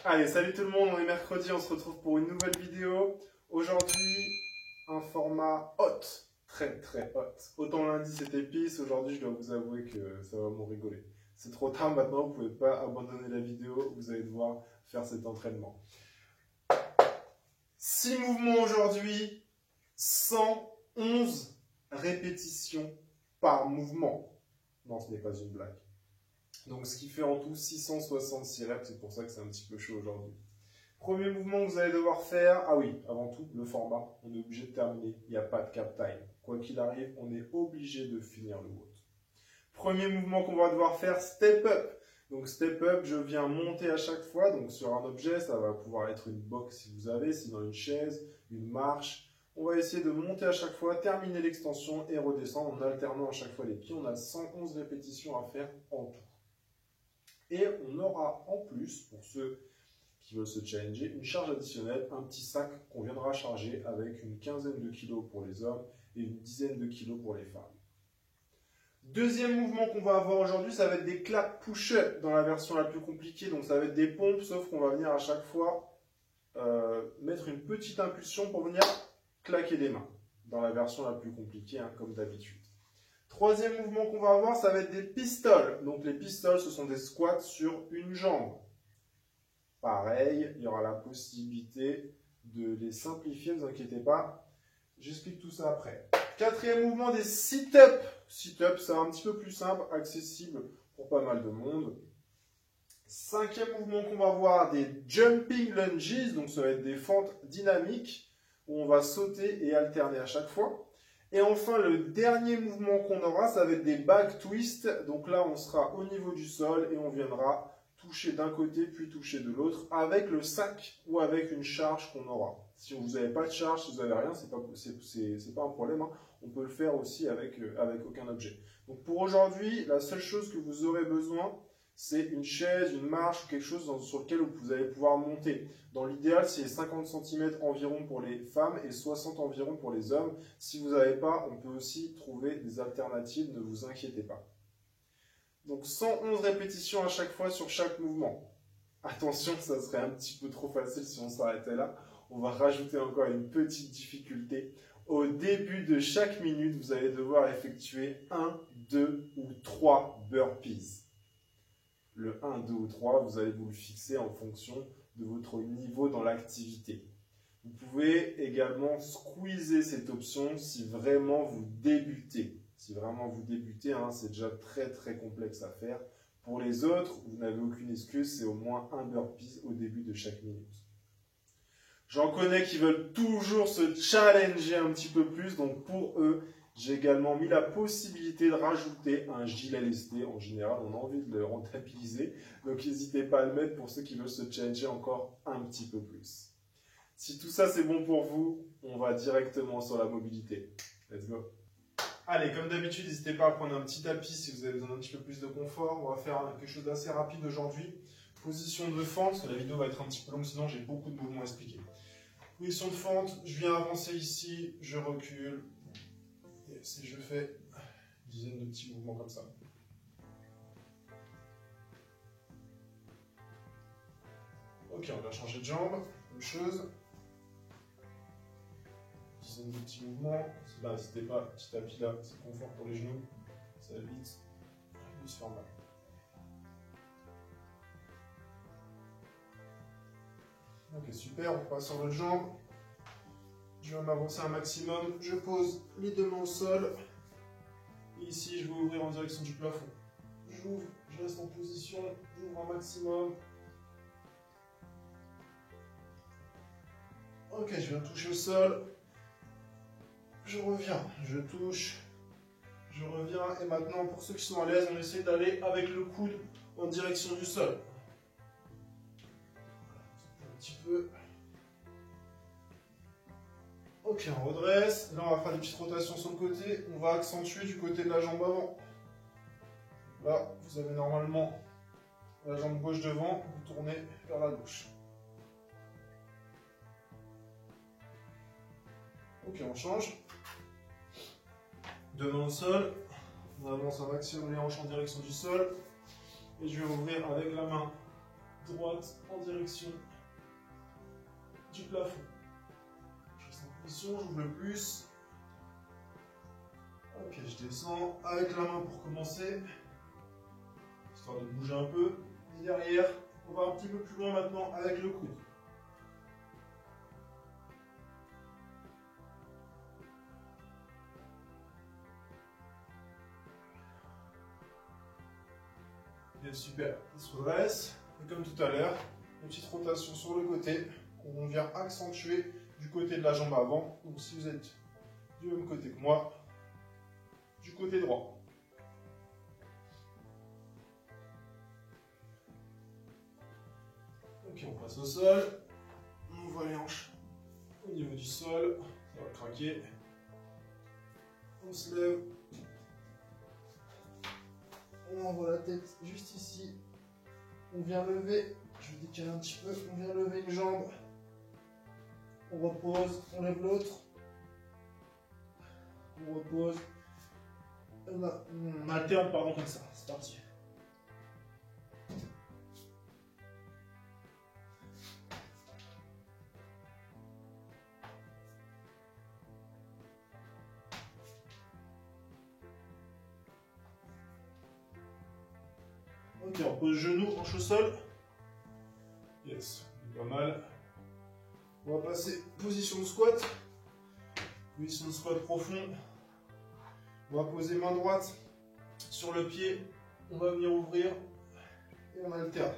Allez, salut tout le monde, on est mercredi, on se retrouve pour une nouvelle vidéo. Aujourd'hui, un format hot, très très hot. Autant lundi c'était pisse, aujourd'hui je dois vous avouer que ça va m'en rigoler. C'est trop tard maintenant, vous ne pouvez pas abandonner la vidéo, vous allez devoir faire cet entraînement. 6 mouvements aujourd'hui, 111 répétitions par mouvement. Non, ce n'est pas une blague. Donc ce qui fait en tout 666 reps, c'est pour ça que c'est un petit peu chaud aujourd'hui. Premier mouvement que vous allez devoir faire, ah oui, avant tout, le format, on est obligé de terminer, il n'y a pas de cap time. Quoi qu'il arrive, on est obligé de finir le WOD. Premier mouvement qu'on va devoir faire, step up. Donc step up, je viens monter à chaque fois, donc sur un objet, ça va pouvoir être une box si vous avez, sinon une chaise, une marche. On va essayer de monter à chaque fois, terminer l'extension et redescendre en alternant à chaque fois les pieds. On a 111 répétitions à faire en tout. Et on aura en plus, pour ceux qui veulent se challenger, une charge additionnelle, un petit sac qu'on viendra charger avec une quinzaine de kilos pour les hommes et une dizaine de kilos pour les femmes. Deuxième mouvement qu'on va avoir aujourd'hui, ça va être des clap push-up dans la version la plus compliquée. Donc ça va être des pompes, sauf qu'on va venir à chaque fois mettre une petite impulsion pour venir claquer les mains. Dans la version la plus compliquée, hein, comme d'habitude. Troisième mouvement qu'on va avoir, ça va être des pistoles. Donc les pistoles, ce sont des squats sur une jambe. Pareil, il y aura la possibilité de les simplifier, ne vous inquiétez pas. J'explique tout ça après. Quatrième mouvement, des sit-up. Sit-up, c'est un petit peu plus simple, accessible pour pas mal de monde. Cinquième mouvement qu'on va voir, des jumping lunges. Donc ça va être des fentes dynamiques où on va sauter et alterner à chaque fois. Et enfin, le dernier mouvement qu'on aura, ça va être des back twists. Donc là, on sera au niveau du sol et on viendra toucher d'un côté puis toucher de l'autre avec le sac ou avec une charge qu'on aura. Si vous n'avez pas de charge, si vous n'avez rien, c'est pas un problème. Hein. On peut le faire aussi avec aucun objet. Donc pour aujourd'hui, la seule chose que vous aurez besoin, c'est une chaise, une marche ou quelque chose sur lequel vous allez pouvoir monter. Dans l'idéal, c'est 50 cm environ pour les femmes et 60 environ pour les hommes. Si vous n'avez pas, on peut aussi trouver des alternatives, ne vous inquiétez pas. Donc 111 répétitions à chaque fois sur chaque mouvement. Attention, ça serait un petit peu trop facile si on s'arrêtait là. On va rajouter encore une petite difficulté. Au début de chaque minute, vous allez devoir effectuer 1, 2 ou 3 burpees. Le 1, 2 ou 3, vous allez vous le fixer en fonction de votre niveau dans l'activité. Vous pouvez également squeezer cette option si vraiment vous débutez. Si vraiment vous débutez, hein, c'est déjà très très complexe à faire. Pour les autres, vous n'avez aucune excuse, c'est au moins un burpee au début de chaque minute. J'en connais qui veulent toujours se challenger un petit peu plus, donc pour eux, j'ai également mis la possibilité de rajouter un gilet lesté. En général, on a envie de le rentabiliser. Donc, n'hésitez pas à le mettre pour ceux qui veulent se challenger encore un petit peu plus. Si tout ça, c'est bon pour vous, on va directement sur la mobilité. Let's go. Allez, comme d'habitude, n'hésitez pas à prendre un petit tapis si vous avez besoin d'un petit peu plus de confort. On va faire quelque chose d'assez rapide aujourd'hui. Position de fente. La vidéo va être un petit peu longue, sinon j'ai beaucoup de mouvements à expliquer. Position de fente. Je viens avancer ici. Je recule. Et si je fais une dizaine de petits mouvements comme ça. Ok, on va changer de jambe. Même chose. Une dizaine de petits mouvements. Là, n'hésitez pas, petit tapis là, c'est confort pour les genoux. Ça évite de se faire mal. Ok, super, on passe sur l'autre jambe. Je vais m'avancer un maximum. Je pose les deux mains au sol. Et ici, je vais ouvrir en direction du plafond. J'ouvre, je reste en position, j'ouvre un maximum. Ok, je viens toucher au sol. Je reviens, je touche, je reviens. Et maintenant, pour ceux qui sont à l'aise, on essaie d'aller avec le coude en direction du sol. Un petit peu. Ok, on redresse. Là, on va faire des petites rotations sur le côté. On va accentuer du côté de la jambe avant. Là, vous avez normalement la jambe gauche devant. Vous tournez vers la gauche. Ok, on change. Deux mains au sol. On avance un maximum les hanches en direction du sol. Et je vais ouvrir avec la main droite en direction du plafond. Je reste en position, j'ouvre le plus. Ok, je descends avec la main pour commencer, histoire de bouger un peu. Et derrière, on va un petit peu plus loin maintenant avec le coude. Bien, super, il se redresse. Et comme tout à l'heure, une petite rotation sur le côté. On vient accentuer du côté de la jambe avant. Donc si vous êtes du même côté que moi, du côté droit. Ok, on passe au sol. On voit les hanches au niveau du sol. Ça va craquer. On se lève. On envoie la tête juste ici. On vient lever. Je vais décaler un petit peu. On vient lever une jambe. On repose. On lève l'autre. On repose. On alterne, pardon, comme ça. C'est parti. Ok, on pose genou, hanche au sol. Yes, pas mal. On va passer position de squat. Position de squat profond. On va poser main droite sur le pied. On va venir ouvrir et on alterne.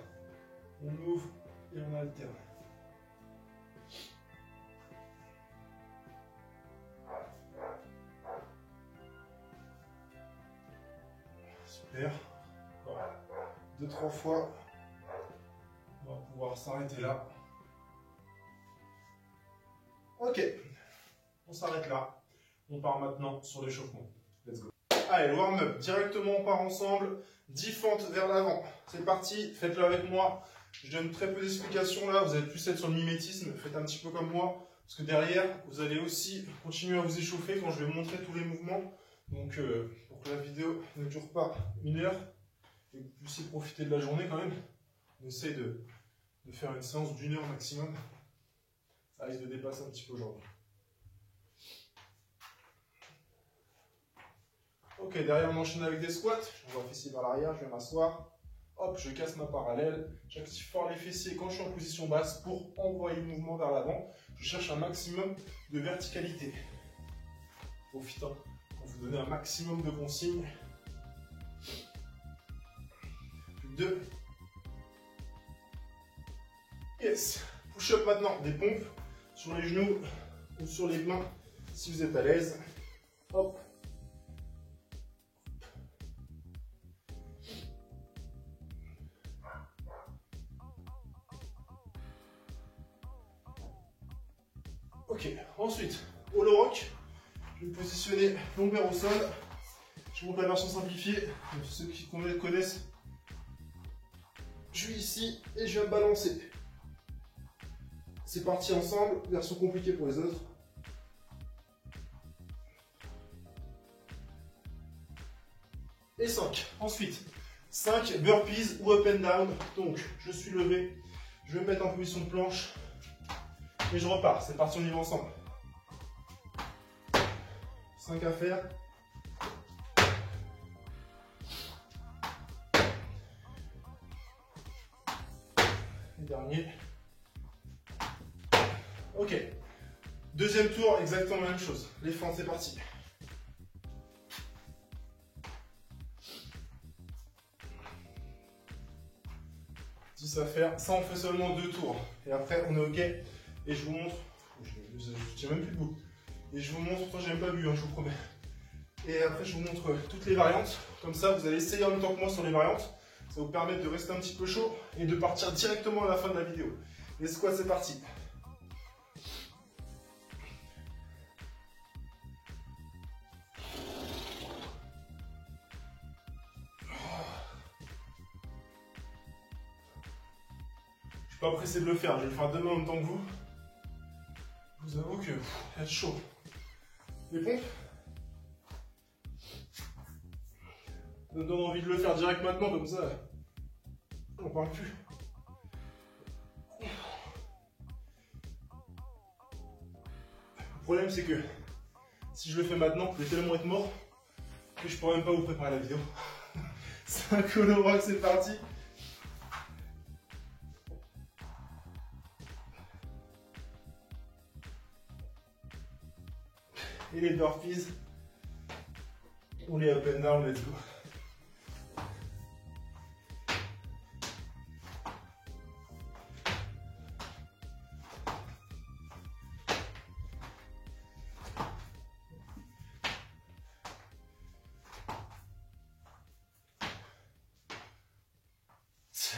On ouvre et on alterne. Super. 2-3 fois. On va pouvoir s'arrêter là. Ok. On s'arrête là. On part maintenant sur l'échauffement. Let's go. Allez, le warm-up. Directement, on part ensemble. 10 fentes vers l'avant. C'est parti. Faites-le avec moi. Je donne très peu d'explications là. Vous allez plus être sur le mimétisme. Faites un petit peu comme moi. Parce que derrière, vous allez aussi continuer à vous échauffer quand je vais montrer tous les mouvements. Donc, pour que la vidéo ne dure pas 1 heure et que vous puissiez profiter de la journée quand même, on essaie de faire une séance d'1 heure maximum. Ça risque de dépasser un petit peu aujourd'hui. Ok, derrière on enchaîne avec des squats. Je vais fessier vers l'arrière, je vais m'asseoir. Hop, je casse ma parallèle. J'active fort les fessiers quand je suis en position basse pour envoyer le mouvement vers l'avant. Je cherche un maximum de verticalité. Profitant pour vous donner un maximum de consignes. Plus que 2. Yes. Push-up maintenant, des pompes sur les genoux ou sur les mains si vous êtes à l'aise. Hop. Ok, ensuite, hollow rock. Je vais me positionner lombaire au sol. Je montre la version simplifiée. Donc, ceux qui connaissent, je suis ici et je viens me balancer. C'est parti ensemble, version compliquée pour les autres. Et 5. Ensuite, 5 burpees ou up and down. Donc, je suis levé, je vais me mettre en position de planche et je repars. C'est parti, on y va ensemble. 5 à faire. Et dernier. Ok. Deuxième tour, exactement la même chose. Les fentes, c'est parti. À faire. Ça, on fait seulement 2 tours. Et après, on est OK. Et je vous montre. Je tiens même plus debout. Et je vous montre. J'ai même pas bu, hein, je vous promets. Et après, je vous montre toutes les variantes. Comme ça, vous allez essayer en même temps que moi sur les variantes. Ça va vous permettre de rester un petit peu chaud et de partir directement à la fin de la vidéo. Les squats, c'est parti. Je suis pas pressé de le faire, je vais le faire demain en même temps que vous. Je vous avoue que être chaud. Les pompes. Ça me donne envie de le faire direct maintenant, comme ça, on parle plus. problème, c'est que si je le fais maintenant, je vais tellement être mort que je pourrais même pas vous préparer la vidéo. 5 hollow rock, c'est parti. Et les burpees, ou les up and down, let's go.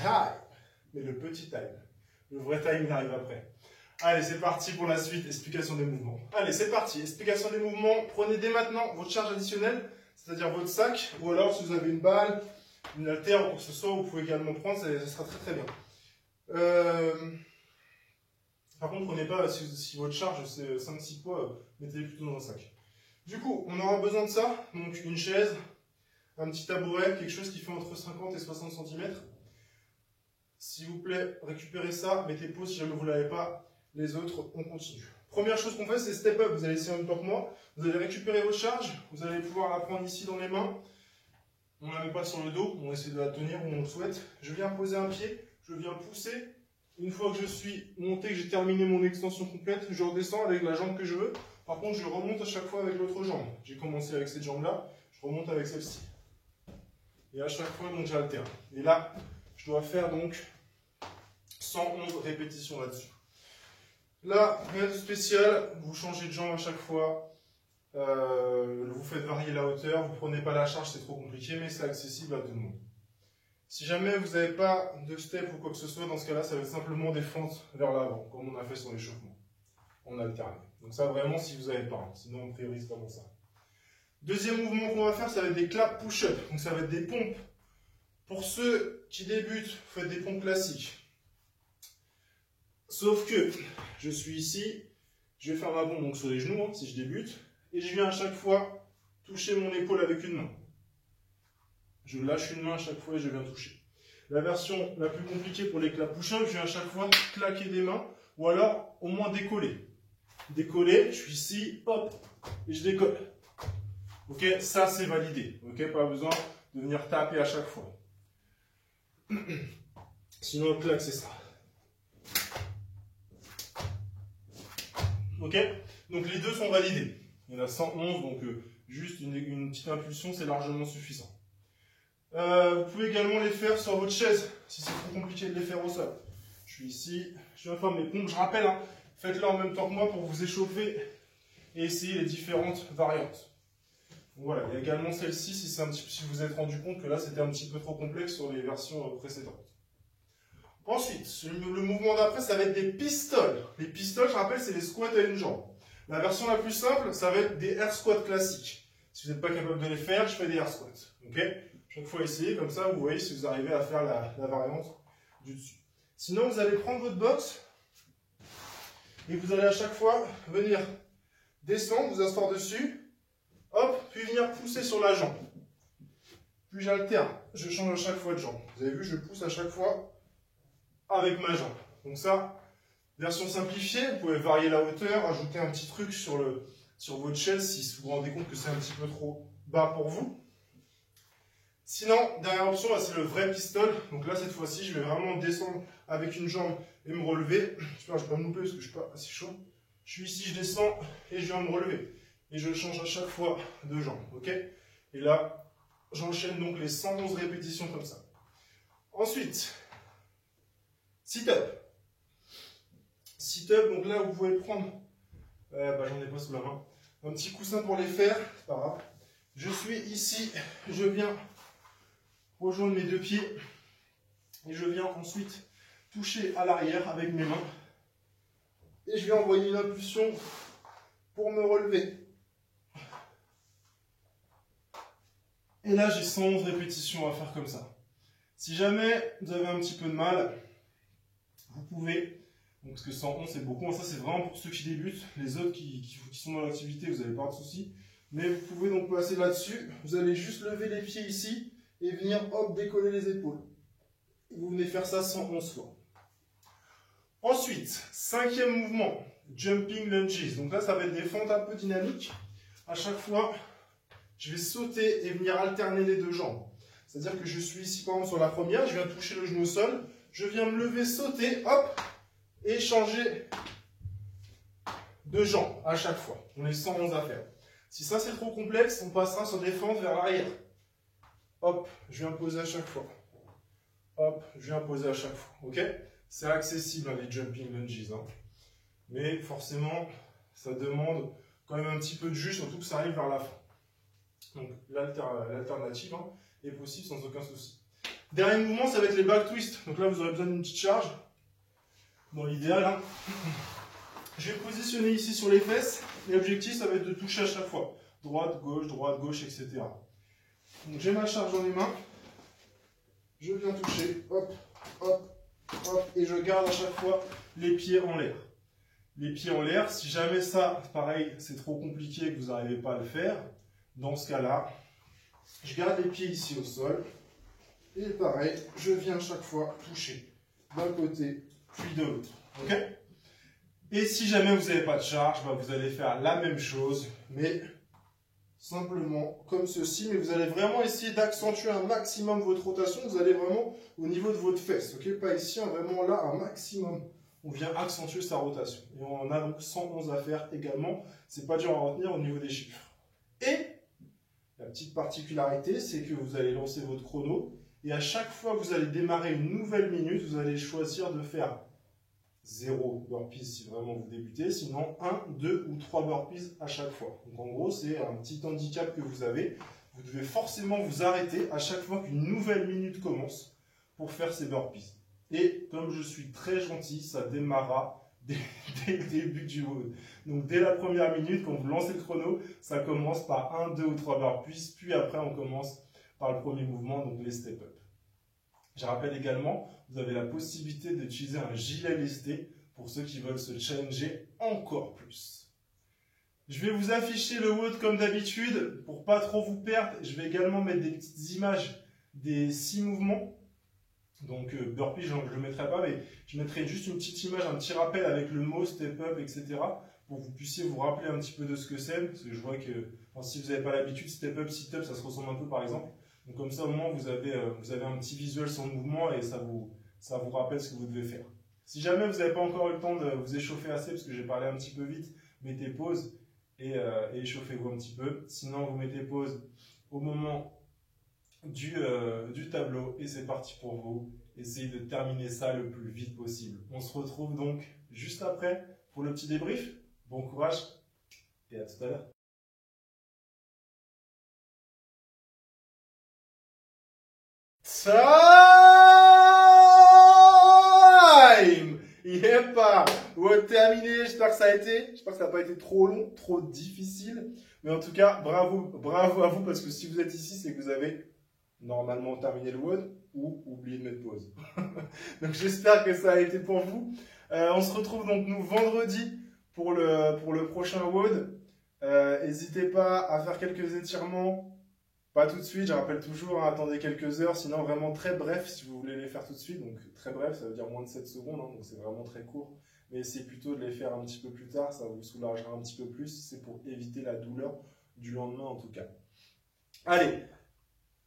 Time. Mais le petit time. Le vrai time, il arrive après. Allez, c'est parti pour la suite, explication des mouvements. Allez, c'est parti, explication des mouvements. Prenez dès maintenant votre charge additionnelle, c'est-à-dire votre sac, ou alors si vous avez une balle, une haltère ou quoi que ce soit, vous pouvez également prendre, ça sera très très bien. Par contre, prenez pas, si votre charge c'est 5-6 poids, mettez-les plutôt dans un sac. Du coup, on aura besoin de ça, donc une chaise, un petit tabouret, quelque chose qui fait entre 50 et 60 cm. S'il vous plaît, récupérez ça, mettez pause si jamais vous ne l'avez pas. Les autres, on continue. Première chose qu'on fait, c'est step up. Vous allez essayer en même temps que moi. Vous allez récupérer votre charge. Vous allez pouvoir la prendre ici dans les mains. On ne la met pas sur le dos. On essaie de la tenir où on le souhaite. Je viens poser un pied. Je viens pousser. Une fois que je suis monté, que j'ai terminé mon extension complète, je redescends avec la jambe que je veux. Par contre, je remonte à chaque fois avec l'autre jambe. J'ai commencé avec cette jambe-là. Je remonte avec celle-ci. Et à chaque fois, donc j'alterne. Et là, je dois faire donc 111 répétitions là-dessus. Là, rien de spécial, vous changez de jambe à chaque fois, vous faites varier la hauteur, vous ne prenez pas la charge, c'est trop compliqué, mais c'est accessible à tout le monde. Si jamais vous n'avez pas de step ou quoi que ce soit, dans ce cas-là, ça va être simplement des fentes vers l'avant, comme on a fait sur l'échauffement, en alterne. Donc ça vraiment si vous n'avez pas, sinon on priorise vraiment ça. Deuxième mouvement qu'on va faire, ça va être des clap push-up, donc ça va être des pompes. Pour ceux qui débutent, vous faites des pompes classiques. Sauf que je suis ici, je vais faire ma pompe donc sur les genoux si je débute, et je viens à chaque fois toucher mon épaule avec une main. Je lâche une main à chaque fois et je viens toucher. La version la plus compliquée pour les clap push-up, je viens à chaque fois claquer des mains, ou alors au moins décoller. Décoller, je suis ici, hop, et je décolle. Ok, ça c'est validé. Ok, pas besoin de venir taper à chaque fois. Sinon le claque c'est ça. Ok, donc les deux sont validés. Il y en a 111, donc juste une petite impulsion, c'est largement suffisant. Vous pouvez également les faire sur votre chaise, si c'est trop compliqué de les faire au sol. Je suis ici, je viens faire mes pompes. Je rappelle, hein, faites-le en même temps que moi pour vous échauffer et essayer les différentes variantes. Donc voilà, il y a également celle-ci, si vous vous êtes rendu compte que là c'était un petit peu trop complexe sur les versions précédentes. Ensuite, le mouvement d'après, ça va être des pistoles. Les pistoles, je rappelle, c'est les squats à une jambe. La version la plus simple, ça va être des air squats classiques. Si vous n'êtes pas capable de les faire, je fais des air squats. Ok ? Chaque fois, essayez, comme ça, vous voyez si vous arrivez à faire la variante du dessus. Sinon, vous allez prendre votre box et vous allez à chaque fois venir descendre, vous asseoir dessus, hop, puis venir pousser sur la jambe. Puis j'alterne, je change à chaque fois de jambe. Vous avez vu, je pousse à chaque fois avec ma jambe. Donc ça, version simplifiée, vous pouvez varier la hauteur, ajouter un petit truc sur votre chaise si vous vous rendez compte que c'est un petit peu trop bas pour vous. Sinon, dernière option, c'est le vrai pistol. Donc là, cette fois-ci, je vais vraiment descendre avec une jambe et me relever. J'espère que je ne vais pas me louper parce que je ne suis pas assez chaud. Je suis ici, je descends et je viens me relever. Et je change à chaque fois de jambe. Ok ? Et là, j'enchaîne donc les 111 répétitions comme ça. Ensuite, sit-up. Sit-up, donc là, vous pouvez prendre, j'en ai pas sous la main, un petit coussin pour les faire, c'est pas grave. Je suis ici, je viens rejoindre mes deux pieds et je viens ensuite toucher à l'arrière avec mes mains et je vais envoyer une impulsion pour me relever. Et là, j'ai 111 répétitions à faire comme ça. Si jamais vous avez un petit peu de mal, vous pouvez, donc parce que 111 c'est beaucoup, ça c'est vraiment pour ceux qui débutent, les autres qui sont dans l'activité, vous n'avez pas de soucis. Mais vous pouvez donc passer là-dessus, vous allez juste lever les pieds ici et venir hop décoller les épaules. Vous venez faire ça 111 fois. Ensuite, cinquième mouvement, jumping lunges. Donc là, ça va être des fentes un peu dynamiques. À chaque fois, je vais sauter et venir alterner les deux jambes. C'est-à-dire que je suis ici, par exemple, sur la première, je viens toucher le genou au sol, je viens me lever, sauter, hop, et changer de jambe à chaque fois. On est 111 à faire. Si ça, c'est trop complexe, on passera sur des fentes vers l'arrière. Hop, je viens poser à chaque fois. Hop, je viens poser à chaque fois. Ok? C'est accessible, hein, les jumping lunges. Hein. Mais forcément, ça demande quand même un petit peu de jus, surtout que ça arrive vers la fin. Donc l'alternative hein, est possible sans aucun souci. Dernier mouvement, ça va être les back twists. Donc là, vous aurez besoin d'une petite charge. Dans l'idéal, hein. Je vais positionner ici sur les fesses. Et l'objectif, ça va être de toucher à chaque fois. Droite, gauche, etc. Donc j'ai ma charge dans les mains. Je viens toucher. Hop, hop, hop. Et je garde à chaque fois les pieds en l'air. Les pieds en l'air, si jamais ça, pareil, c'est trop compliqué et que vous n'arrivez pas à le faire, dans ce cas-là, je garde les pieds ici au sol. Et pareil, je viens à chaque fois toucher d'un côté, puis de l'autre. Ok? Et si jamais vous n'avez pas de charge, bah vous allez faire la même chose, mais simplement comme ceci. Mais vous allez vraiment essayer d'accentuer un maximum votre rotation. Vous allez vraiment au niveau de votre fesse. Ok? Pas ici, hein, vraiment là, un maximum. On vient accentuer sa rotation. Et on en a donc 111 à faire également. C'est pas dur à retenir au niveau des chiffres. Et la petite particularité, c'est que vous allez lancer votre chrono. Et à chaque fois que vous allez démarrer une nouvelle minute, vous allez choisir de faire 0 burpees si vraiment vous débutez, sinon 1, 2 ou 3 burpees à chaque fois. Donc en gros, c'est un petit handicap que vous avez. Vous devez forcément vous arrêter à chaque fois qu'une nouvelle minute commence pour faire ces burpees. Et comme je suis très gentil, ça démarrera dès le début du WOD. Donc dès la première minute, quand vous lancez le chrono, ça commence par 1, 2 ou 3 burpees, puis après on commence par le premier mouvement, donc les step-up. Je rappelle également, vous avez la possibilité d'utiliser un gilet lesté pour ceux qui veulent se challenger encore plus. Je vais vous afficher le WOD comme d'habitude, pour pas trop vous perdre. Je vais également mettre des petites images des 6 mouvements. Donc burpee, je ne le mettrai pas, mais je mettrai juste une petite image, un petit rappel avec le mot step-up, etc. pour que vous puissiez vous rappeler un petit peu de ce que c'est. Parce que je vois que si vous n'avez pas l'habitude, step-up, sit-up, ça se ressemble un peu par exemple. Donc comme ça, au moins, vous avez un petit visuel sur le mouvement et ça vous rappelle ce que vous devez faire. Si jamais vous n'avez pas encore eu le temps de vous échauffer assez, parce que j'ai parlé un petit peu vite, mettez pause et échauffez-vous un petit peu. Sinon, vous mettez pause au moment du tableau et c'est parti pour vous. Essayez de terminer ça le plus vite possible. On se retrouve donc juste après pour le petit débrief. Bon courage et à tout à l'heure. Time! Yepa! Ouais, terminé, j'espère que ça a été. J'espère que ça n'a pas été trop long, trop difficile. Mais en tout cas, bravo à vous parce que si vous êtes ici, c'est que vous avez normalement terminé le WOD ou oublié de mettre pause. Donc j'espère que ça a été pour vous. On se retrouve donc nous vendredi pour le prochain WOD. N'hésitez pas à faire quelques étirements. Pas tout de suite, je rappelle toujours, hein, attendez quelques heures, sinon vraiment très bref si vous voulez les faire tout de suite. Donc très bref, ça veut dire moins de 7 secondes, hein, donc c'est vraiment très court. Mais essayez plutôt de les faire un petit peu plus tard, ça vous soulagera un petit peu plus. C'est pour éviter la douleur du lendemain en tout cas. Allez,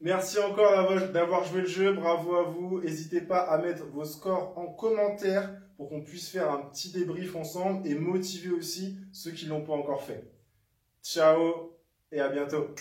merci encore d'avoir joué le jeu, bravo à vous. N'hésitez pas à mettre vos scores en commentaire pour qu'on puisse faire un petit débrief ensemble et motiver aussi ceux qui ne l'ont pas encore fait. Ciao et à bientôt.